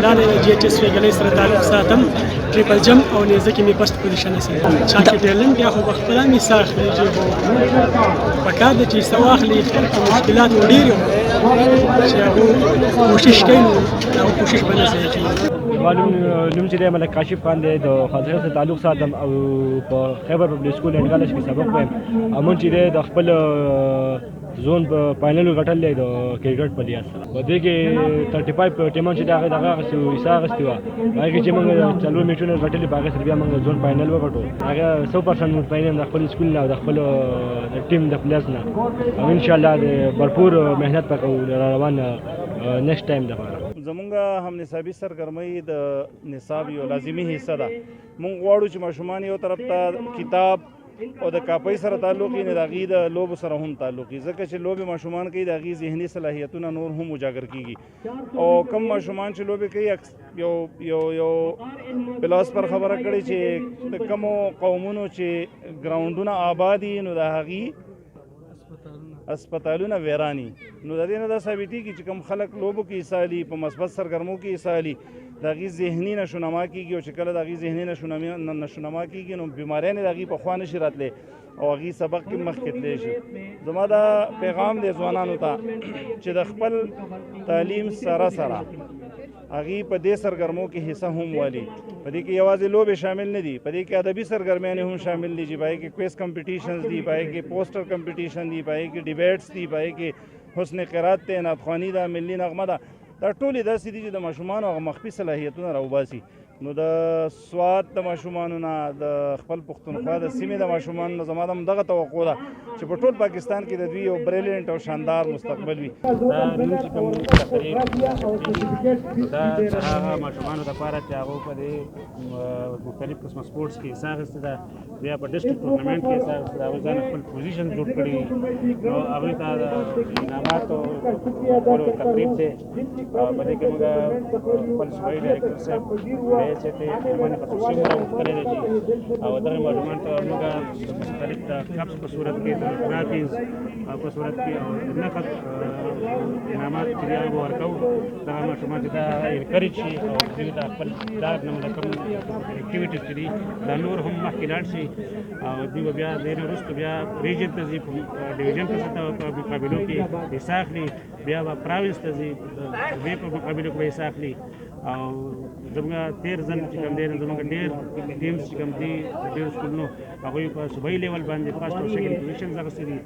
الله د جی ایچ اس ویګلې سره تعلق ساتم ټریپل جمپ او نیزه کې مې فرست پوزیشن اخلي چاکي ټیلن بیا خو بخپله مې ساه اخلي چې خو پکار ده چې ساه واخلي خلک مشکلات ډېر چې هغه کوشش کوي نو هغه کوشش به نه ضایع کېږي. نوم چې دی ملک کاشف خان دی د خاطر سره تعلق ساتم او په خیبر پبلک سکول اینډ کالج کې سبق وایم. امون چې دی د خپل زون په فائنل غټل دی د کرکټ په لیاس سره په دې کې 35 ټیمونه چې دغه اغستې وو حصه اغستې وه هغې کې چې موږ څلور میچونه غټلي په هغې سره بیا موږ زون فائنل وګټو هغه 100% موږ فائنل د خپل سکول نه او د خپل ټیم د پلیرز نه او انشاءالله د بھرپور محنت به کوو روان نیکسټ ټایم دپاره. زمونږ هم نصابي سرګرمۍ د نصاب یو لازمي حصه ده. مونږ غواړو چې ماشومان یو طرف ته کتاب او د کاپۍ سره تعلق یې نه د هغې د لوبو سره هم تعلق یي ځکه چې لوبې ماشومان کوي د هغې ذهني صلاحیتونه نور هم اجاګر کیږي او کم ماشومان چې لوبې کوي یو پلاس پر خبره کړې چې د کمو قومونو چې ګراونډونه آباد دي نو د هغې اسپتالونه ویرانی نو د دې نه دا ثابتېږي چې کوم خلک لوبو کې حصه اخلي په مثبت سرګرمو کې حصه اخلي د هغې ذهني نشونما کېږي او چې کله د هغې ذهني نشونما کېږي نو بیماریانې د هغې پخوا نشي راتلی او هغې سبق کې مخکې تللی شي. زما دا پیغام دی ځوانانو ته چې د خپل تعلیم سره سره هغې په دې سرګرمو کې حصه هم والي. په دې کې یوازې لوبې شامل نه دي، په دې کې ادبي سرګرمیانې هم شامل دي چې په هغې کې کویز کمپټیشنز دي، په هغې کې پوسټر کمپټیشن دي، په هغې کې ډیبیټس دي، په هغې کې حسن قرات دی، نعتخواني ده، ملي نغمه ده. دا ټولې داسې دي چې د ماشومانو هغه مخفي صلاحیتونه راوباسي. نو د سوات د ماشومانو نه د خپل پښتونخوا د سیمې د ماشومانو نه زما دغه توقع ده چې په ټول پاکستان کې د دوی یو بریلینټ او شاندار مستقبل وي. دا نوم چې کوم تقریب دا هغه ماشومانو دپاره چې هغو په دې مختلف قسمه سپورټس کې حصه اخیستې ده بیا په ډسټرکټ ټورنمنټ کې حصه اخیستې ده هغوی ځان خپل پوزیشن جوړ کړي نو هغوی ته د انعاماتو ورکولو تقریب دی او په دې کې موږ خپل صوبایي ډایرکټر صاحب چې ته باندې خصوصي مختلف دي او دغه ماشومان ته موږ مختلف د کپس په صورت کې د ټرافیز په صورت کې او نقد انعامات چې هغه ورکوو دغه ماشومان چې دا انکریج شي او دوی د خپل دا نمونه کوم اکټیویټیز چې دي دا نور هم مخکې لاړ شي او دوی به بیا د دې نه وروسته بیا ریجن ته ځي ډیویژن ته په مقابلو کې حصه اخلي بیا به پراوینس ته ځي دوی په مقابلو کې به حصه اخلي او زموږ تېر ځل چې کوم دی زموږ ډېر ټیمز چې کوم دي د ډېرو سکولونو هغوی په صوبایي لیول باندې فرسټ او سیکنډ پوزیشنز اخیستې دي.